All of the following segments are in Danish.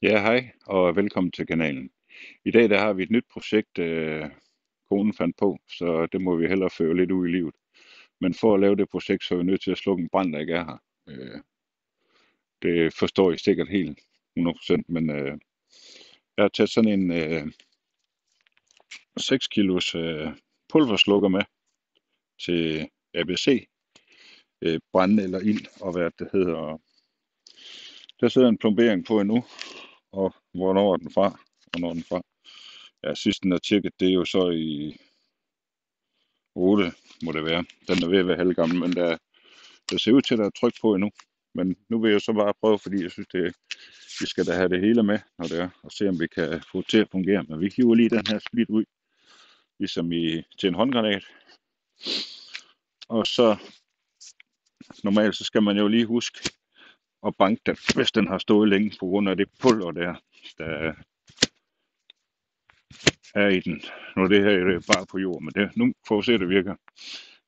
Ja, hej og velkommen til kanalen. I dag der har vi et nyt projekt, konen fandt på, så det må vi hellere føre lidt ud i livet. Men for at lave det projekt, så er vi nødt til at slukke en brand, der ikke er her. Det forstår I sikkert helt 100%, men jeg har taget sådan en 6 kilos pulverslukker med til ABC, brand eller ild og hvad det hedder. Der sidder en plombering på endnu, og hvornår er den fra? Hvornår er den fra? Ja, sidst den er tjekket, det er jo så i 8, må det være. Den er ved at være halvgammel, men der ser ud til, at der er tryk på endnu. Men nu vil jeg så bare prøve, fordi jeg synes, vi skal da have det hele med, når det er, og se om vi kan få det til at fungere. Men vi hiver lige den her split ud, ligesom til en håndgranat. Og så, normalt så skal man jo lige huske at banke den, hvis den har stået længe, på grund af det pulver der er i den. Nu er det her bare på jord, men nu får vi se, at det virker.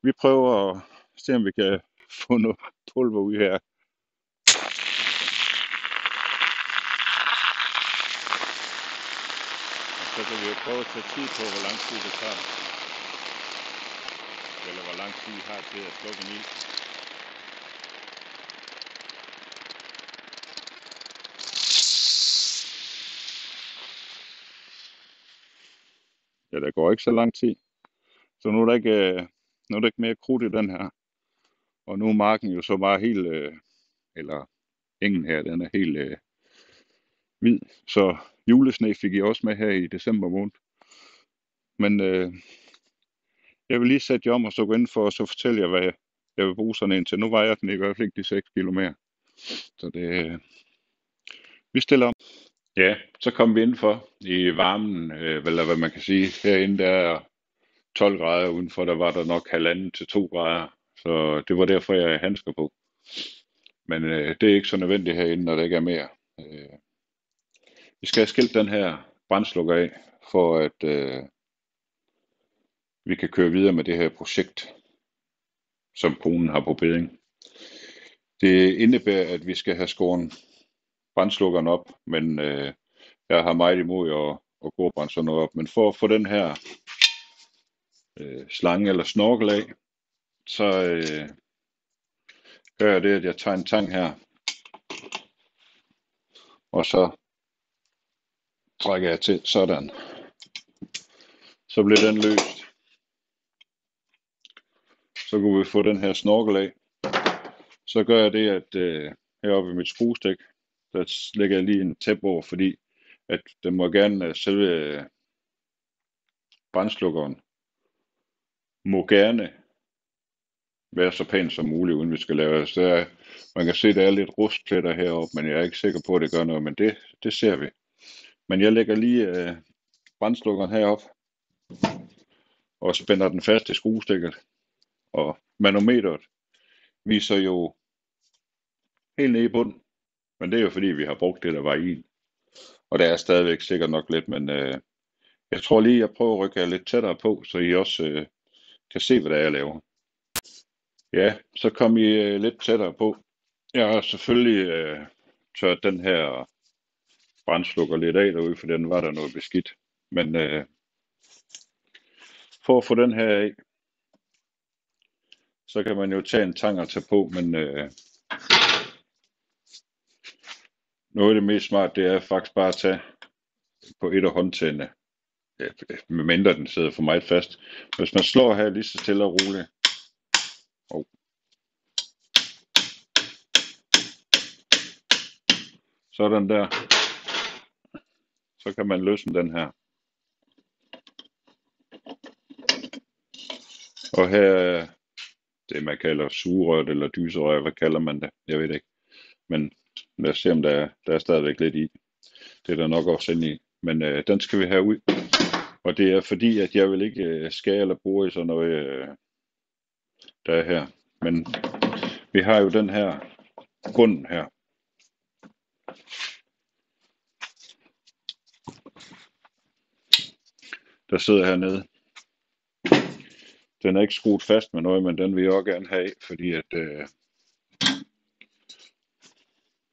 Vi prøver at se, om vi kan få noget pulver ud her. Så kan vi jo prøve at tage tid på, hvor lang tid det tager. Eller hvor lang tid I har til at slukke en ild. Ja, der går ikke så lang tid. Så nu er der ikke mere krudt i den her. Og nu er marken jo så bare helt, eller engen her, den er helt hvid. Så julesne fik I også med her i december måned. Men jeg vil lige sætte jer om og så gå ind for, og så fortælle jer, hvad jeg vil bruge sådan en til. Nu vejer den i hvert fald ikke de 6 kilo mere. Så vi stiller om. Ja, så kom vi indenfor i varmen, eller hvad man kan sige. Herinde der er 12 grader, udenfor der var der nok 1,5 til 2 grader. Så det var derfor, jeg har handsker på. Men det er ikke så nødvendigt herinde, når der ikke er mere. Vi skal have skilt den her brandslukker af, for at vi kan køre videre med det her projekt, som konen har på beding. Det indebærer, at vi skal have skåret brandslukkeren op, men jeg har meget imod at gå og brænde sådan noget op. Men for at få den her slange eller snorkel af, så gør jeg det, at jeg tager en tang her, og så trækker jeg til sådan. Så bliver den løst. Så kunne vi få den her snorkel af. Så gør jeg det, at heroppe i mit skruestik, der lægger jeg lige en tæp over, fordi at den må gerne, selve brandslukkeren må gerne være så pæn som muligt, uden vi skal lave det. Så man kan se, at der er lidt rustpletter heroppe, men jeg er ikke sikker på, at det gør noget, men det ser vi. Men jeg lægger lige brandslukkeren herop og spænder den fast i skruestikket. Og manometeret viser jo helt nede i bunden, men det er jo fordi, vi har brugt det, der var i. Og der er stadigvæk sikkert nok lidt, men jeg tror lige, jeg prøver at rykke jer lidt tættere på, så I også kan se, hvad det er, jeg laver. Ja, så kom I lidt tættere på. Jeg har selvfølgelig tørt den her brandslukker lidt af derude, for den var der noget beskidt. Men for at få den her af, så kan man jo tage en tang og tage på, men noget af det mest smart, det er faktisk bare at tage på et af håndtagene, medmindre den sidder for meget fast. Hvis man slår her lige så stille og roligt, sådan der, så kan man løsne den her. Og her er det, man kalder sugerør eller dyserør, hvad kalder man det? Jeg ved ikke. Men lad os se, om der er stadigvæk lidt i. Det er der nok også inde i. Men den skal vi have ud. Og det er fordi, at jeg vil ikke skære eller bruge i sådan noget, der er her. Men vi har jo den her bund her. Der sidder hernede. Den er ikke skruet fast med noget, men den vil jeg også gerne have, fordi at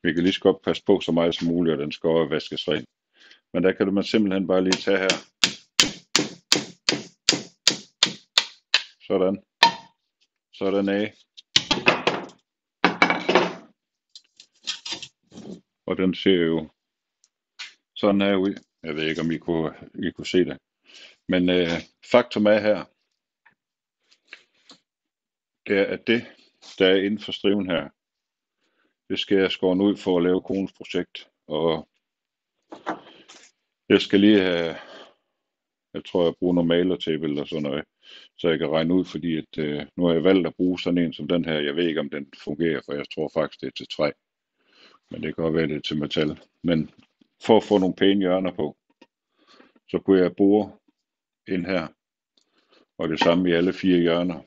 Vi kan lige så godt passe på så meget som muligt, og den skal også vaskes ren. Men der kan man simpelthen bare lige tage her. Sådan. Sådan af. Og den ser jo sådan her ud. Jeg ved ikke, om I kunne se det. Men faktum er her, det er, at det, der er inden for striven her, det skal jeg skåre ud for at lave konens projekt. Og jeg skal lige have, jeg tror jeg bruger noget malertape eller sådan noget, så jeg kan regne ud, fordi at, nu har jeg valgt at bruge sådan en som den her. Jeg ved ikke, om den fungerer, for jeg tror faktisk, det er til træ. Men det kan godt være, det er til metal. Men for at få nogle pæne hjørner på, så kunne jeg bore ind her, og det samme i alle 4 hjørner,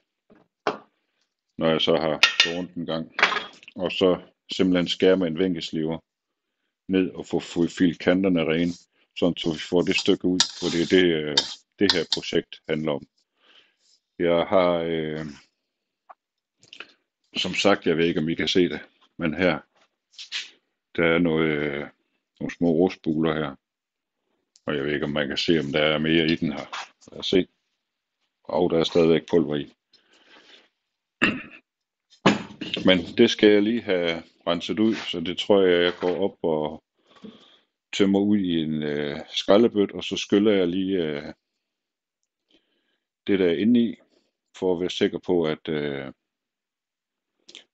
når jeg så har rundt en gang. Og så simpelthen skære med en vinkelsliver ned og få filt kanterne rene, så vi får det stykke ud, for det er det her projekt handler om. Jeg har, som sagt, jeg ved ikke, om I kan se det, men her, der er nogle små rustbuler her, og jeg ved ikke, om man kan se, om der er mere i den her. Lad os se. Og der er stadigvæk pulver i. Men det skal jeg lige have renset ud, så det tror jeg går op og tømmer ud i en skraldebøtte, og så skyller jeg lige det der inde i, for at være sikker på, at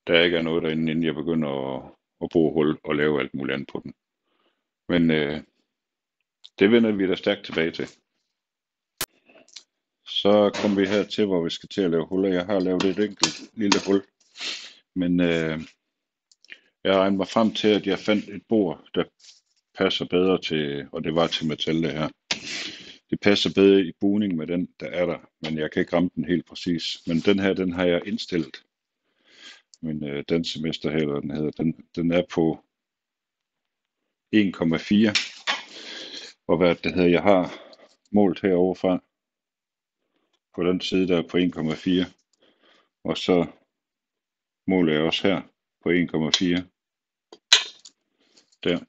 der ikke er noget derinde, inden jeg begynder at bruge hul og lave alt muligt andet på den. Men det vender vi da stærkt tilbage til. Så kommer vi her til, hvor vi skal til at lave huller. Jeg har lavet et enkelt lille hul, men jeg regnede mig frem til, at jeg fandt et bord, der passer bedre til, og det var til metal det her. Det passer bedre i bugning med den, der er der, men jeg kan ikke ramme den helt præcis. Men den her, den har jeg indstillet. Min dansemester her, eller den hedder, den er på 1,4. Og hvad det hedder, jeg har målt herovre fra, på den side der er på 1,4. Og så måler jeg også her på 1,4. Der.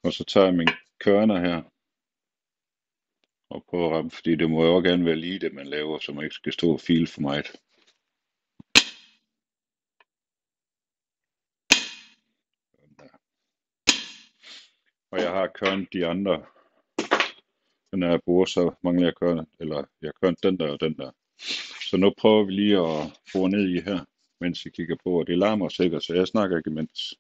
Og så tager jeg min kørner her og prøver at ramme, fordi det må jo også gerne være lige det, man laver, så man ikke skal stå og file for meget. Og jeg har kørnet de andre. Når jeg bruger, så mangler jeg kørner, eller jeg kørner den der og den der. Så nu prøver vi lige at bore ned i her, mens I kigger på, og det larmer sikkert, så jeg snakker ikke imens.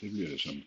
Det bliver det sådan.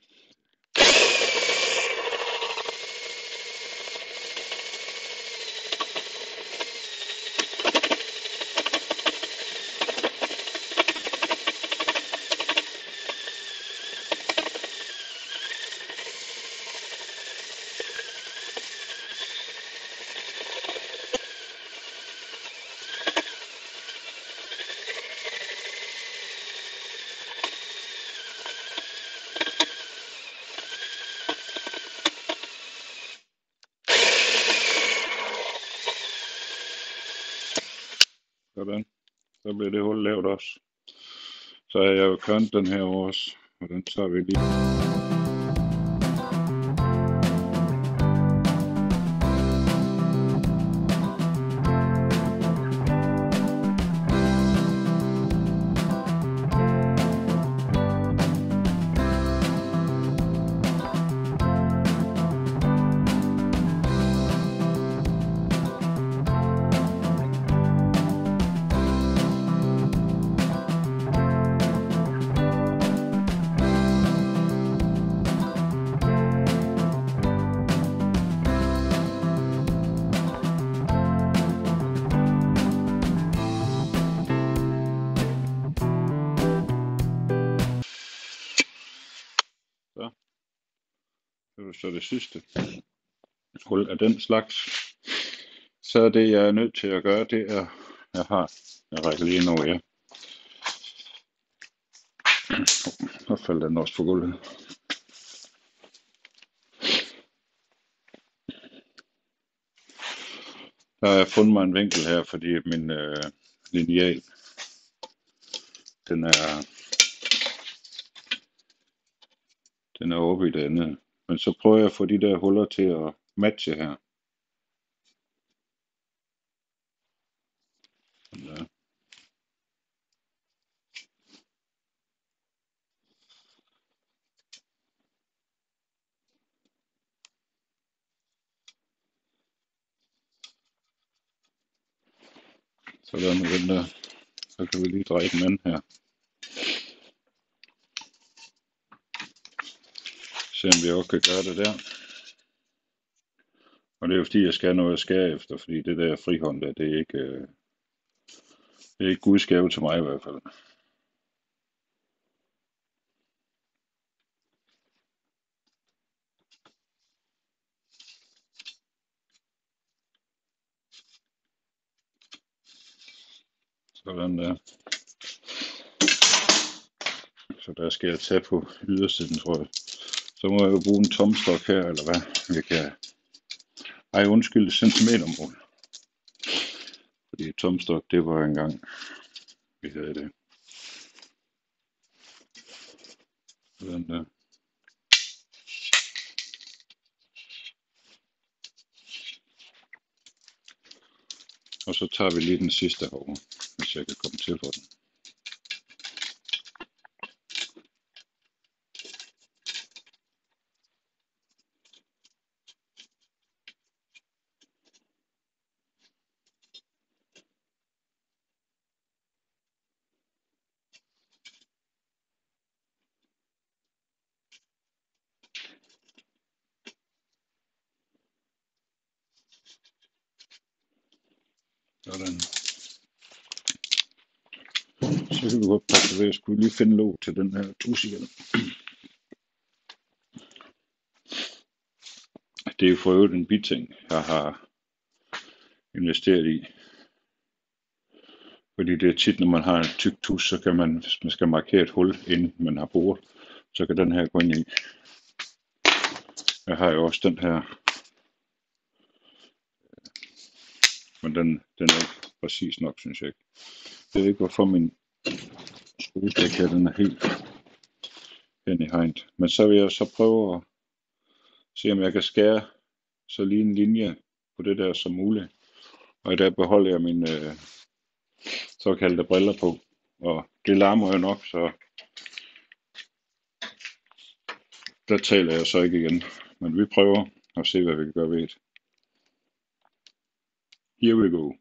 Sådan. Så bliver det hul lavet også. Så har jeg jo kørnet den her også, og den tager vi lige. Så det sidste hul af den slags. Så det jeg er nødt til at gøre, det er Jeg rækker lige ind over, ja. Så faldt den også på gulvet. Der har jeg fundet mig en vinkel her, fordi min lineal, den er oppe i det andet. Men så prøver jeg at få de der huller til at matche her. Ja. Sådan med den der. Så kan vi lige dreje den anden her. Se om vi også kan gøre det der. Og det er jo fordi jeg skal have noget at skære efter, fordi det der frihånd der, det er ikke Guds gave til mig i hvert fald. Sådan der. Så der skal jeg tage på ydersiden, tror jeg. Så må jeg jo bruge en tomstok her, eller hvad? Jeg kan... Ej, undskyld, centimetermål. Fordi tomstok, det var engang, vi havde det. Sådan der. Og så tager vi lige den sidste herovre, hvis jeg kan komme til for den. Sådan. Så kan vi godt passe ved, at jeg skulle lige finde låg til den her tus igen. Det er jo for øvrigt en biting, jeg har investeret i. Fordi det er tit, når man har en tyk tus, så kan man, hvis man skal markere et hul, inden man har boret, så kan den her gå ind i. Jeg har jo også den her, men den er ikke præcis nok, synes jeg ikke. Jeg ved ikke, hvorfor min skruestik her, den er helt hen i hegnet. Men så vil jeg så prøve at se, om jeg kan skære så lige en linje på det der som muligt. Og der beholder jeg mine såkaldte briller på. Og det larmer jo nok, så der taler jeg så ikke igen. Men vi prøver at se, hvad vi kan gøre ved det. Here we go.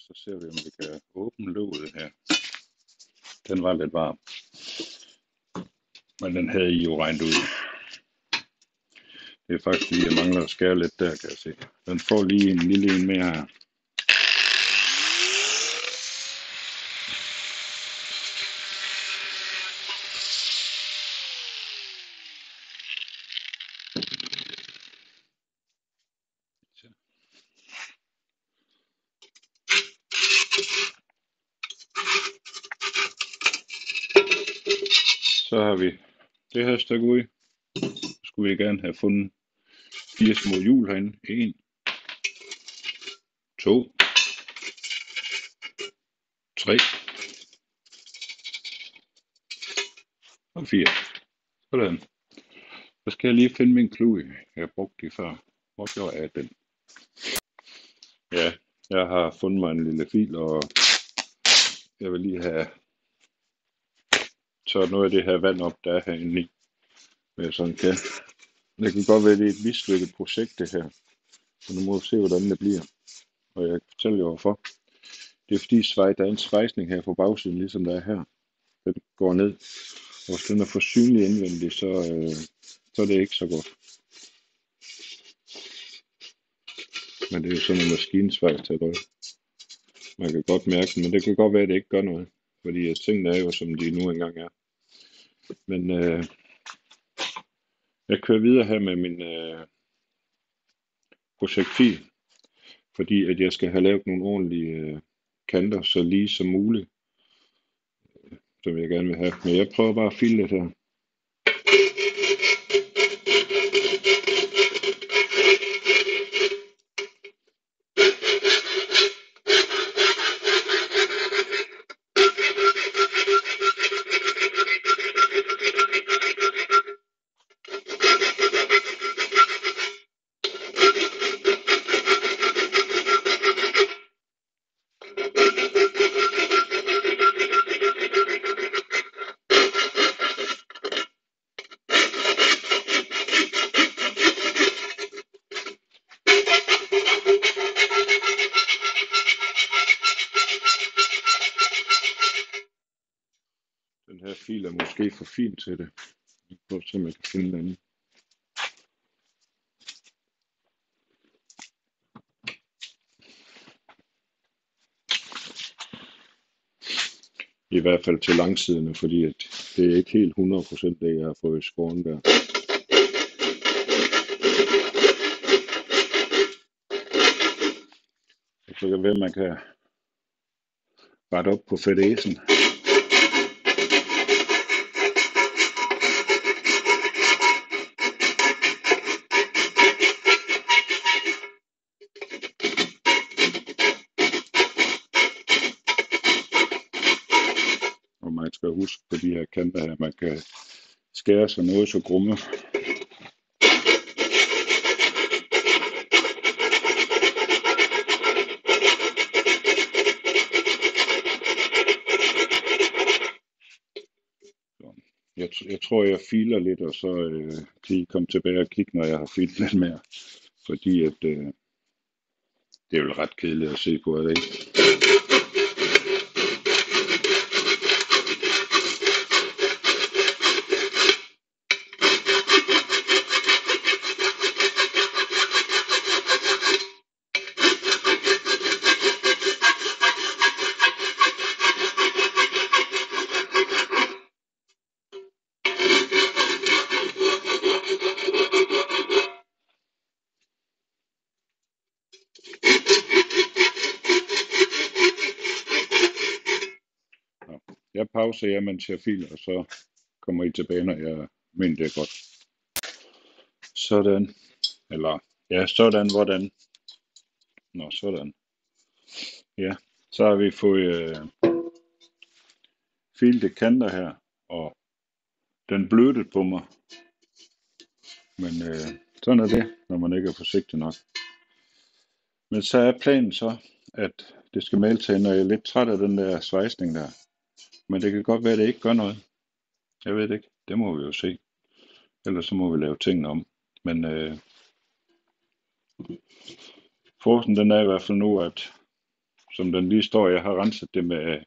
Så ser vi, om vi kan åbne låget her. Den var lidt varm, men den havde I jo regnet ud. Det er faktisk lige, jeg mangler at skære lidt der, kan jeg se. Den får lige en lille en mere her. Så har vi det her stykke ud. Så skulle vi gerne have fundet 4 små hjul herinde. 1, 2, 3 og 4. Sådan. Så skal jeg lige finde min klud. Jeg har brugt de før. Hvor gjorde jeg den? Ja, jeg har fundet mig en lille fil, og jeg vil lige have tørret noget af det her vand op, der er herinde i. Med sådan kan. Det kan godt være, det er et mislykket projekt, det her. Så nu må vi se, hvordan det bliver. Og jeg kan fortælle jer hvorfor. Det er fordi, der er en svejsning her på bagsiden, ligesom der er her. Den går ned. Og hvis den er for synlig indvendig, så er det ikke så godt. Men det er jo sådan en maskinesvejs til det. Man kan godt mærke den, men det kan godt være, at det ikke gør noget. Fordi tingene er jo, som de nu engang er. Men jeg kører videre her med min projektfil. Fordi at jeg skal have lavet nogle ordentlige kanter, så lige som muligt. Som jeg gerne vil have. Men jeg prøver bare at file lidt her. Den her fil er måske for fin til det. Jeg prøver at se, om jeg kan finde den. I hvert fald til langsiderne, fordi at det er ikke helt 100% det, jeg har fået i skåren der. Så kan det være, at man kan rette op på fadæsen. Og man skal huske på de her kanter her, man kan skære sig noget så grumme. Jeg tror, jeg filer lidt, og så kan I komme tilbage og kigge, når jeg har filet lidt mere. Fordi at, det er jo ret kedeligt at se på, er det ikke? Jeg pauser jer, mens jeg filer, og så kommer I tilbage, når jeg mener det er godt. Sådan. Eller, ja, sådan, hvordan. Nå, sådan. Ja, så har vi fået filte kanter her, og den blødte på mig. Men sådan er det, når man ikke er forsigtig nok. Men så er planen så, at det skal male til, når jeg er lidt træt af den der svejsning der. Men det kan godt være, at det ikke gør noget. Jeg ved det ikke. Det må vi jo se. Ellers så må vi lave tingene om. Men forsen den er i hvert fald nu, at som den lige står, jeg har renset det med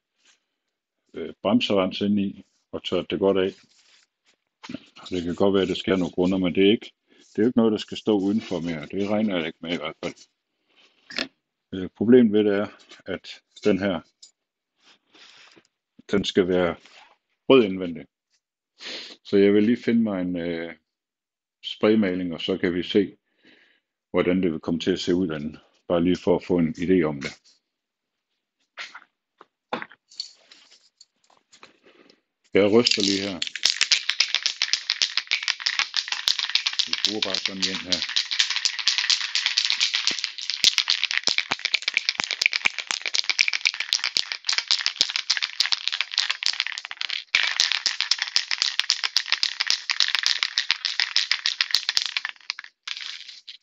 bremserens ind i og tørt det godt af. Det kan godt være, at det sker nogle grunder, men det er jo ikke noget, der skal stå udenfor mere. Det regner jeg ikke med i hvert fald. Problemet ved det er, at den her, den skal være rød indvendig. Så jeg vil lige finde mig en spraymaling, og så kan vi se, hvordan det vil komme til at se ud af den. Bare lige for at få en idé om det. Jeg ryster lige her. Vi bruger bare sådan en her.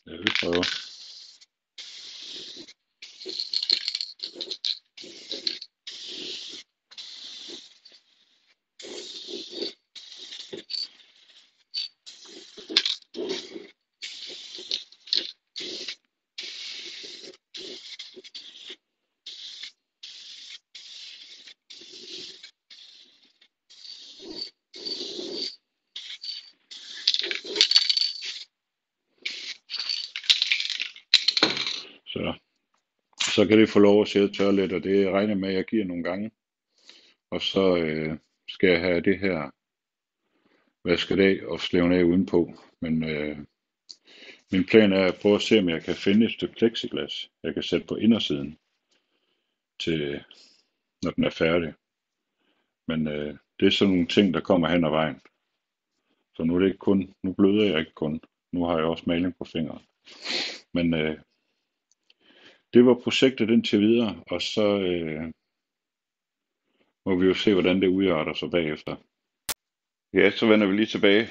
Ja, vi prøver. Så kan det få lov at sidde og tørre lidt, og det regner med, at jeg giver nogle gange. Og så skal jeg have det her vasket af og slæven af udenpå. Men min plan er at prøve at se, om jeg kan finde et stykke plexiglas, jeg kan sætte på indersiden, til når den er færdig. Men det er sådan nogle ting, der kommer hen ad vejen. Så nu er det ikke kun, nu bløder jeg ikke kun, nu har jeg også maling på fingeren. Men det var projektet indtil videre, og så må vi jo se, hvordan det udarter sig bagefter. Ja, så vender vi lige tilbage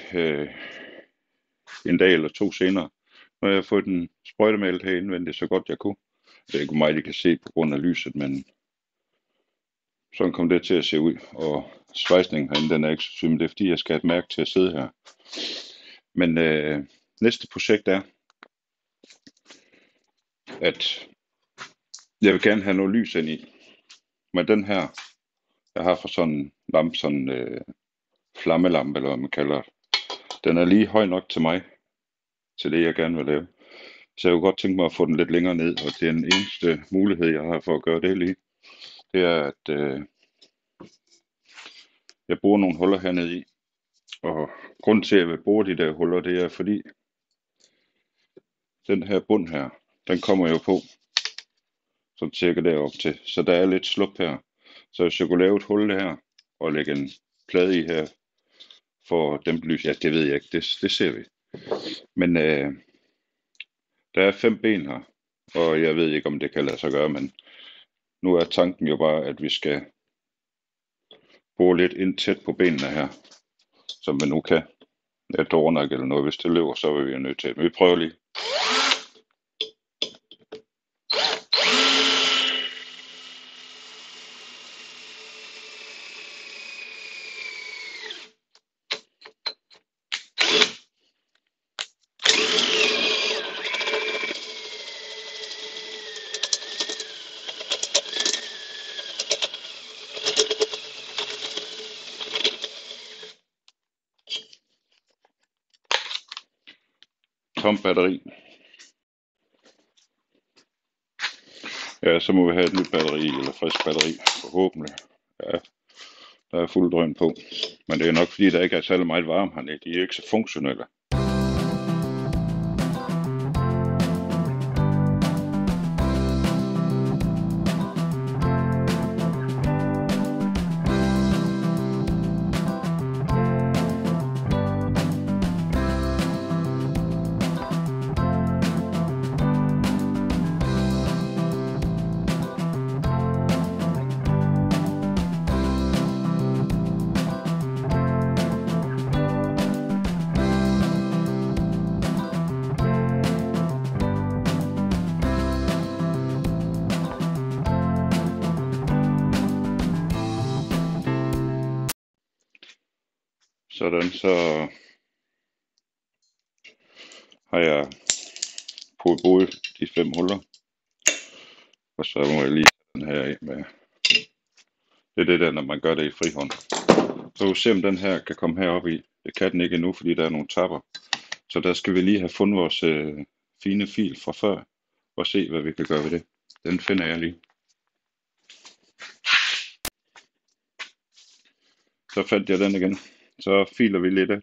en dag eller to senere, når jeg har fået den sprøjtemalet her indvendigt så godt jeg kunne. Det er ikke meget, I kan se på grund af lyset, men sådan kom det til at se ud. Og svejsningen herinde, den er ikke så syg, men det er fordi, jeg skal have et mærke til at sidde her. Men næste projekt er, at jeg vil gerne have noget lys ind i. Men den her, jeg har fra sådan en lampe, sådan flammelampe, eller hvad man kalder det. Den er lige høj nok til mig, til det jeg gerne vil lave. Så jeg kunne godt tænke mig at få den lidt længere ned, og det er den eneste mulighed, jeg har for at gøre det lige. Det er, at jeg borer nogle huller hernede i. Og grunden til, at jeg vil bore de der huller, det er fordi, den her bund her, den kommer jo på, sådan cirka derop til. Så der er lidt slup her. Så hvis jeg kunne lave et hul her, og lægge en plade i her, for at dæmpe lys, ja, det ved jeg ikke, det ser vi. Men der er 5 ben her, og jeg ved ikke, om det kan lade sig gøre, men nu er tanken jo bare, at vi skal bore lidt ind tæt på benene her, som vi nu kan. Et dårnak eller noget, hvis det løber, så vil vi jo nødt til. Men vi prøver lige. Tom batteri. Ja, så må vi have et nyt batteri, eller frisk batteri, forhåbentlig. Ja, der er fuld drøn på. Men det er nok fordi, der ikke er særlig meget varme hernede. De er ikke så funktionelle. Sådan, så har jeg boret de 5 huller. Og så må jeg lige den her af med. Det er det der, når man gør det i frihånd. Så vi se, om den her kan komme herop i. Det kan den ikke endnu, fordi der er nogle tapper. Så der skal vi lige have fundet vores fine fil fra før, og se, hvad vi kan gøre ved det. Den finder jeg lige. Så fandt jeg den igen. Så filer vi lidt af.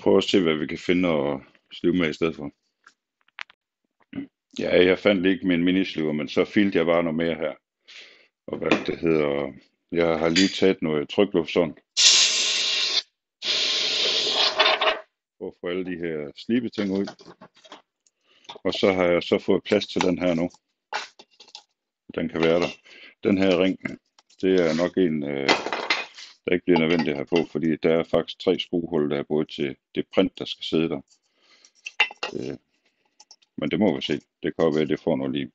prøve at se, hvad vi kan finde og slive med i stedet for. Ja, jeg fandt ikke min minisliver, men så filede jeg bare noget mere her. Og hvad det hedder, jeg har lige taget noget trykluftssond for at få alle de her slibeting ud. Og så har jeg så fået plads til den her nu. Den kan være der. Den her ring, det er nok en, der ikke bliver nødvendigt at have på, fordi der er faktisk 3 skruehul, der er både til det print, der skal sidde der. Men det må vi se. Det kan jo være, at det får noget liv.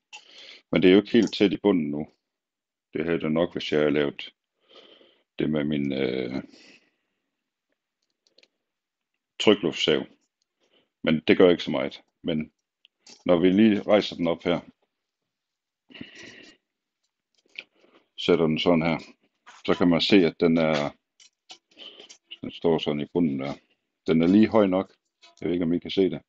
Men det er jo ikke helt tæt i bunden nu. Det havde det nok, hvis jeg havde lavet det med min trykluftssav. Men det gør ikke så meget. Men når vi lige rejser den op her, sætter den sådan her, så kan man se, at den står sådan i bunden der. Den er lige høj nok. Jeg ved ikke, om I kan se det.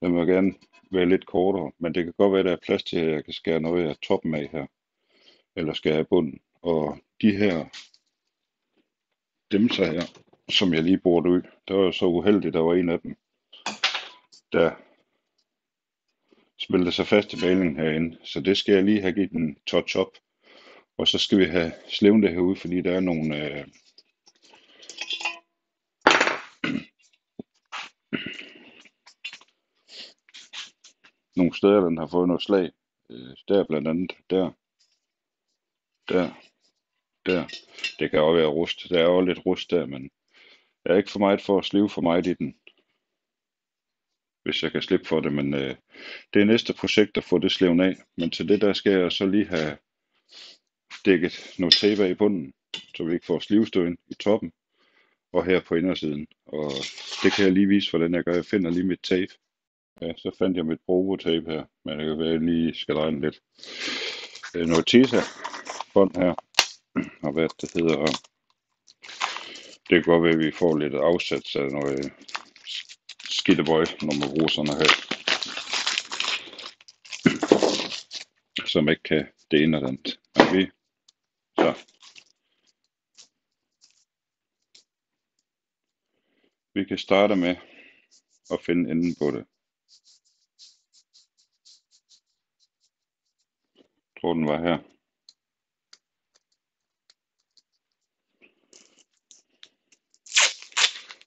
Den må gerne være lidt kortere, men det kan godt være, at der er plads til, at jeg kan skære noget af toppen af her. Eller skære af bunden. Og de her dimser her, som jeg lige borede ud, der var så uheldigt, der var en af dem, der smeltede sig fast i malingen herinde. Så det skal jeg lige have givet en touch up. Og så skal vi have slevnet det herude, fordi der er nogle steder, den har fået noget slag. Der blandt andet, der. Det kan også være rust. Der er også lidt rust der, men jeg er ikke for meget for at slive for meget i den. Hvis jeg kan slippe for det, men det er næste projekt at få det slevnet af. Men til det der skal jeg så lige have dækket noget tape af i bunden, så vi ikke får slivstøen i toppen og her på indersiden. Og det kan jeg lige vise, hvordan jeg gør. Jeg finder lige mit tape. Ja, så fandt jeg mit Provo-tape her, men det kan være, at jeg lige skal dreje den lidt. Noget Tesa-bånd her, og hvad det hedder. Det kan godt være, at vi får lidt afsats af noget skittebøj, når man bruger sådan her. Som ikke kan det ene eller andet. Okay. Så. Vi kan starte med at finde enden på det. Jeg tror, den var her.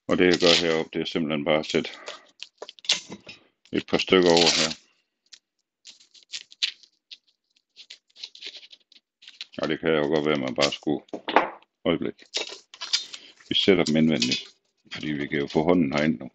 Og det jeg gør heroppe, det er simpelthen bare at sætte et par stykker over her. Og det kan jo godt være, at man bare skulle øjeblik. Vi sætter dem indvendigt, fordi vi kan jo få hånden herind nu.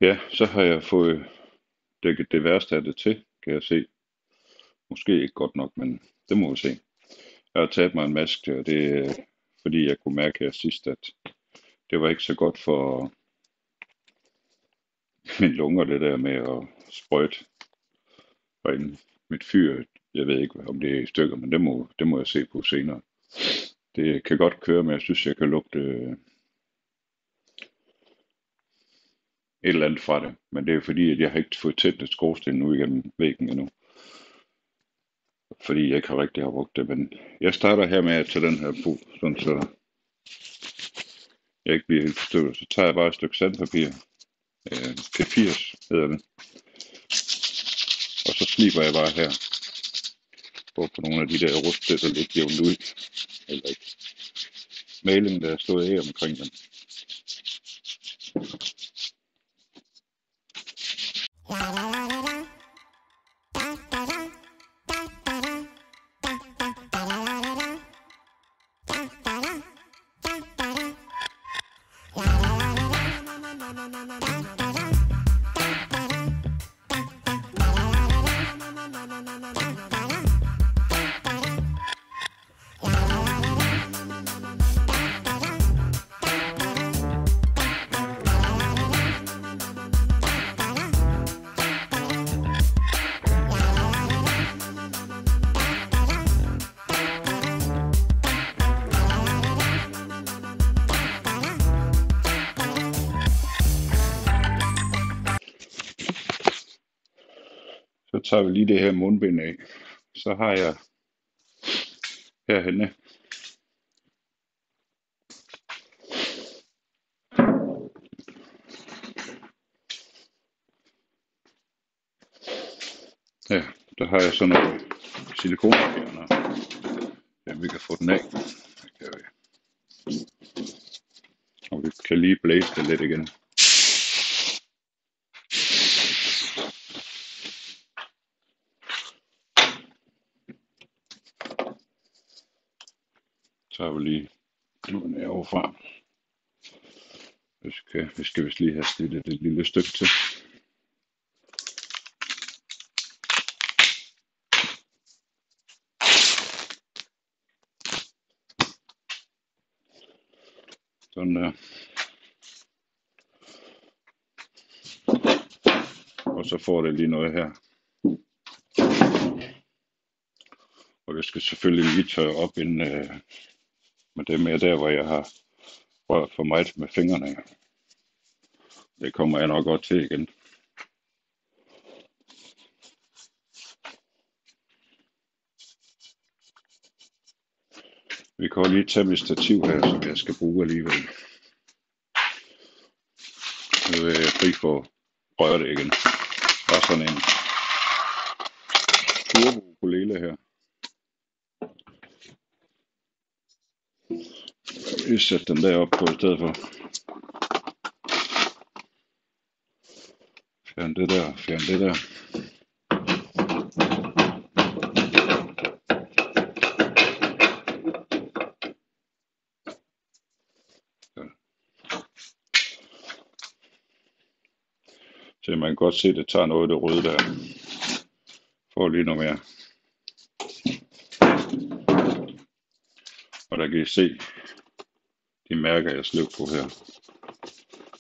Ja, så har jeg fået dækket det værste af det til, kan jeg se. Måske ikke godt nok, men det må vi se. Jeg har taget mig en maske, og det er fordi jeg kunne mærke her sidst, at det var ikke så godt for mine lunger, det der med at sprøjte herinde. Mit fyr, jeg ved ikke, om det er i stykker, men det må jeg se på senere. Det kan godt køre, men jeg synes, jeg kan lugte et eller andet fra det. Men det er fordi, at jeg har ikke fået tæt et skorsten nu igennem væggen endnu. Fordi jeg ikke har rigtig brugt det. Men jeg starter her med at tage den her på, sådan så jeg ikke bliver helt forstyrret. Så tager jeg bare et stykke sandpapir. P80 hedder det. Og så sliber jeg bare her. På nogle af de der rustpletter lidt jævnt ud. Eller ikke. Malingen, der er stået af omkring den. Na na na na Så tager vi lige det her mundbind af. Så har jeg herhenne her, der har jeg sådan noget silikonfjerner. Ja, vi kan få den af. Og vi kan lige blæse det lidt igen. Så har vi lige kluden af overfra. Vi skal vist lige have snittet et lille stykke til. Sådan der. Og så får det lige noget her. Og det skal selvfølgelig lige tørre op inden, men det er mere der, hvor jeg har rørt for meget med fingrene. Det kommer jeg nok godt til igen. Vi kan lige tage mit stativ her, som jeg skal bruge alligevel. Nu er jeg fri for at røre det igen. Der er sådan en turbo-ukulele her. Vi sætter den derop på i stedet for. Fjern det der, fjern det der. Så man kan godt se, at det tager noget af det røde der. Får lige noget mere. Og der kan I se de mærker, jeg sløv på her.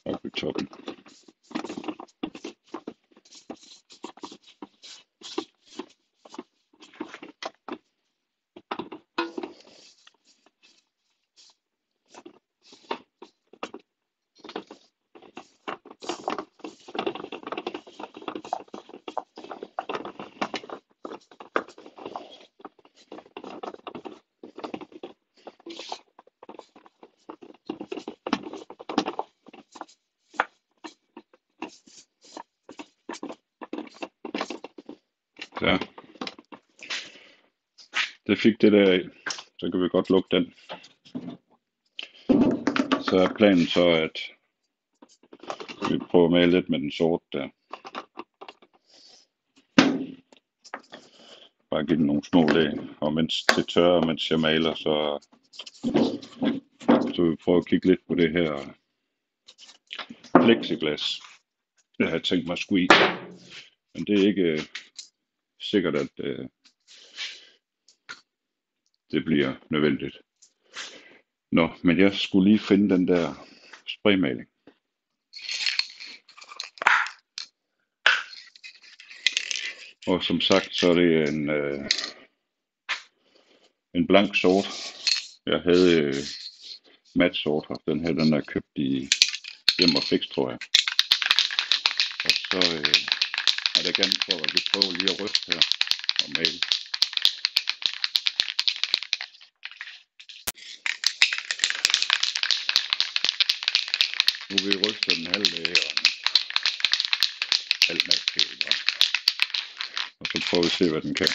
Oppe i toppen. Ja. Det fik det der af. Så kan vi godt lukke den. Så er planen så, at vi prøver at male lidt med den sorte der. Bare give den nogle små lag. Og mens det tørrer, mens jeg maler, så vil vi prøve at kigge lidt på det her plexiglas. Jeg har tænkt mig at squeeze. Men det er ikke sikkert, at det bliver nødvendigt. Nå, men jeg skulle lige finde den der spraymaling. Og som sagt, så er det en blank sort. Jeg havde mat sort, og den her, den er købt i Hjem og Fix, tror jeg. Og så er det gerne for, at vi prøver lige at ryste her og male. Nu vil vi ryste den halve og en halv maske. Og så prøver vi at se, hvad den kan.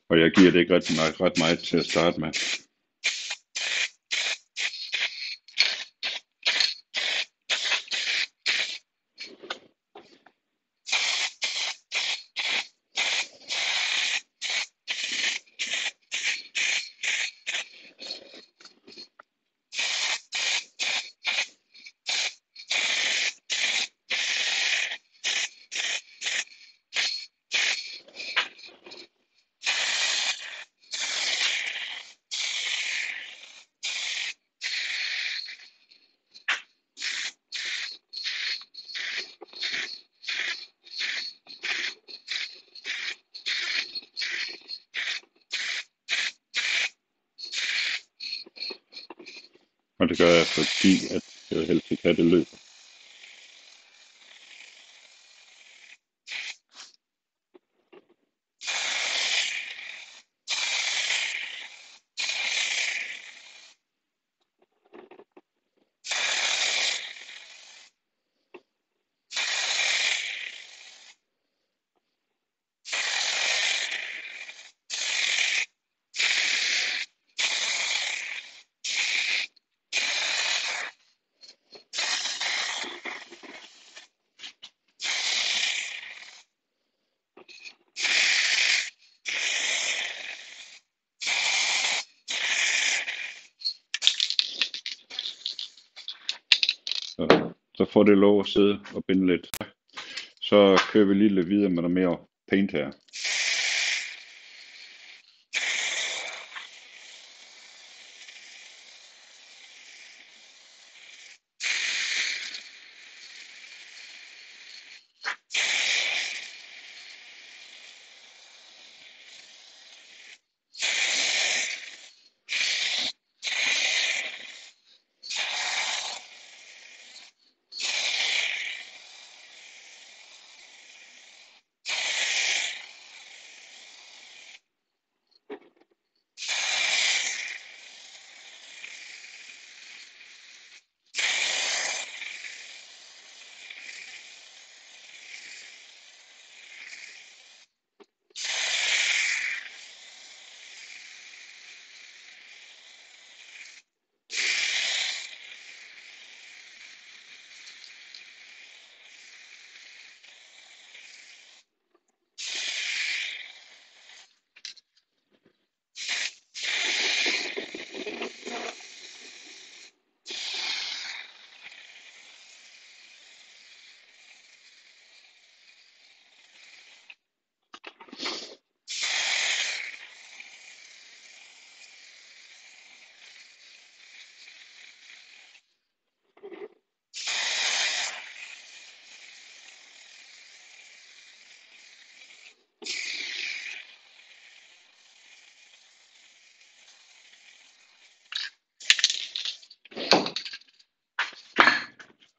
Og jeg giver det ikke ret meget til at starte med. Og det gør jeg, fordi at jeg helst ikke have det løber. Så får det lov at sidde og binde lidt. Så kører vi lige lidt videre med noget mere paint her.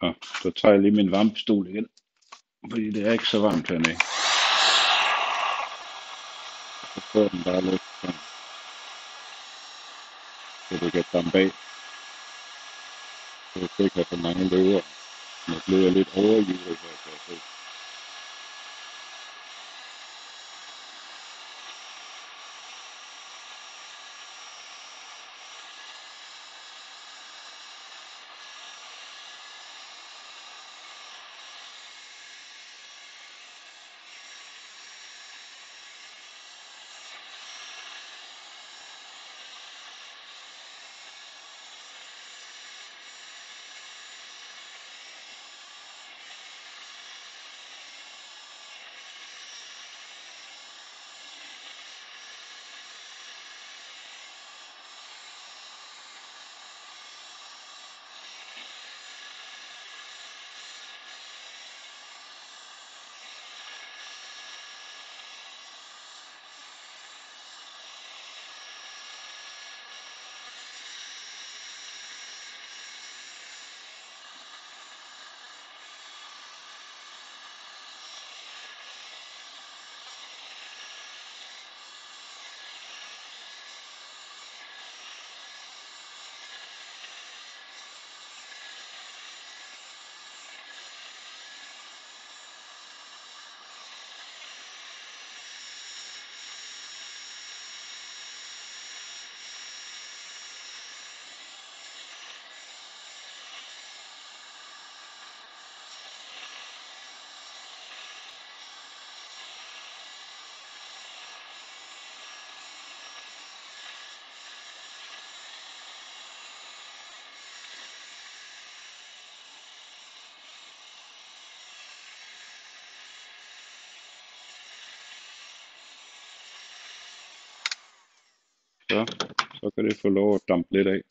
Og så tager jeg lige min varmepistol igen, fordi det er ikke så varmt hernede. Så får den bare lidt sådan, så det kan dampe af. Så jeg ikke have for mange løver. Men jeg bliver lidt overgivet her, kan jeg se. Så kan det få lov at dampe lidt af,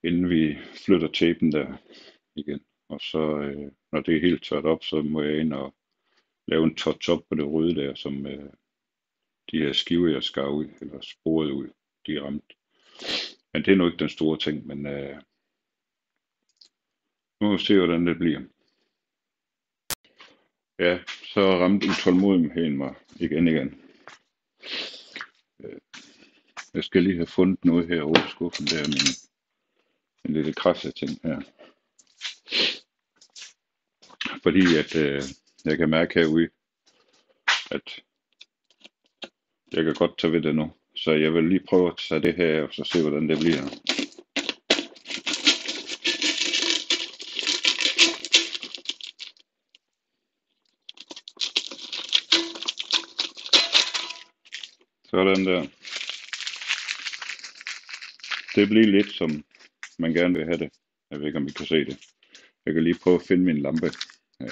inden vi flytter tapen der igen. Og så når det er helt tørt op, så må jeg ind og lave en touch-up på det røde der, som de her skiver jeg skar ud, eller sporet ud, de er ramt. Men det er nu ikke den store ting, men nu må vi se, hvordan det bliver. Ja, så ramte utålmodigheden mig igen. Jeg skal lige have fundet noget her over skuffen. Der er en lille krasse ting her. Fordi at jeg kan mærke herude, at jeg kan godt tage ved det nu. Så jeg vil lige prøve at tage det her og så se, hvordan det bliver. Sådan der. Det bliver lidt som man gerne vil have det. Jeg ved ikke, om I kan se det. Jeg kan lige prøve at finde min lampe. Ja.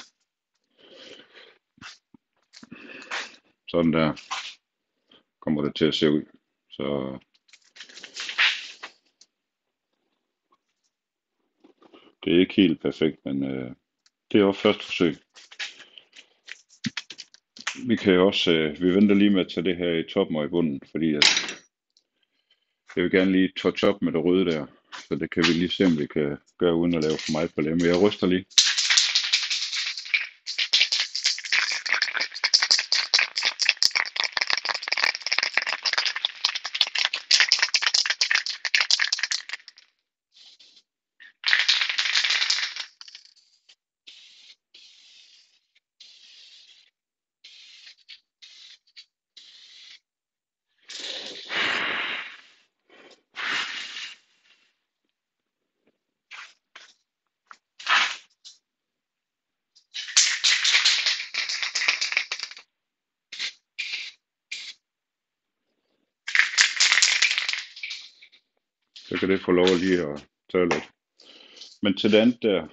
Sådan der kommer det til at se ud. Så det er ikke helt perfekt, men det er også første forsøg. Vi kan jo også, vi venter lige med at tage det her i toppen og i bunden, fordi at jeg vil gerne lige touch op med det røde der. Så det kan vi lige se, om vi kan gøre uden at lave for meget på det. Men jeg ryster lige. Så kan det få lov lige at tørre lidt. Men til det andet der,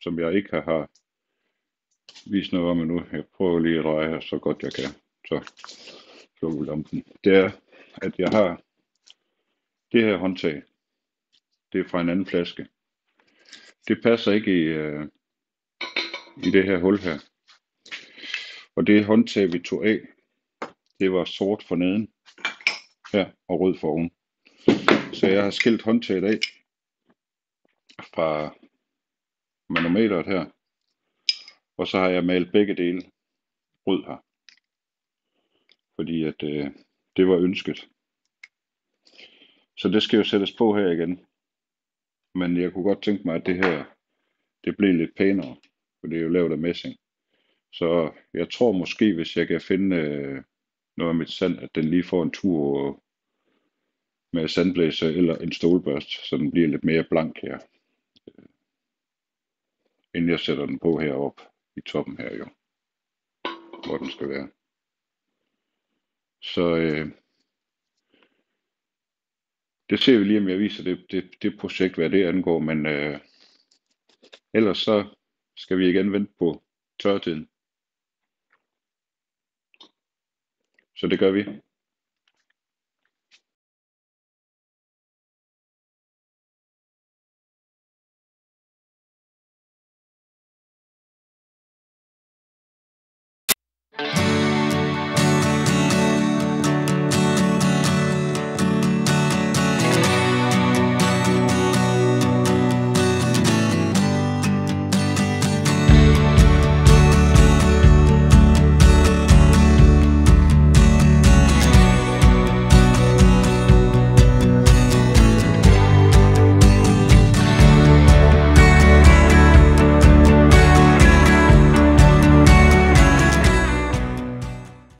som jeg ikke har vist noget om endnu, jeg prøver lige at dreje her så godt jeg kan. Så slukker vi lampen. Det er, at jeg har det her håndtag. Det er fra en anden flaske. Det passer ikke i det her hul her. Og det håndtag vi tog af, det var sort for neden her og rød for oven. Så jeg har skilt håndtaget af fra manometeret her. Og så har jeg malet begge dele rød her. Fordi at det var ønsket. Så det skal jo sættes på her igen. Men jeg kunne godt tænke mig, at det her, det blev lidt pænere. For det er jo lavet af messing. Så jeg tror måske, hvis jeg kan finde noget af mit sand, at den lige får en tur med sandblæser eller en stålbørst, så den bliver lidt mere blank her. Inden jeg sætter den på heroppe i toppen her jo. Hvor den skal være. Så det ser vi lige, om jeg viser det projekt, hvad det angår. Men ellers så skal vi igen vente på tørtiden. Så det gør vi.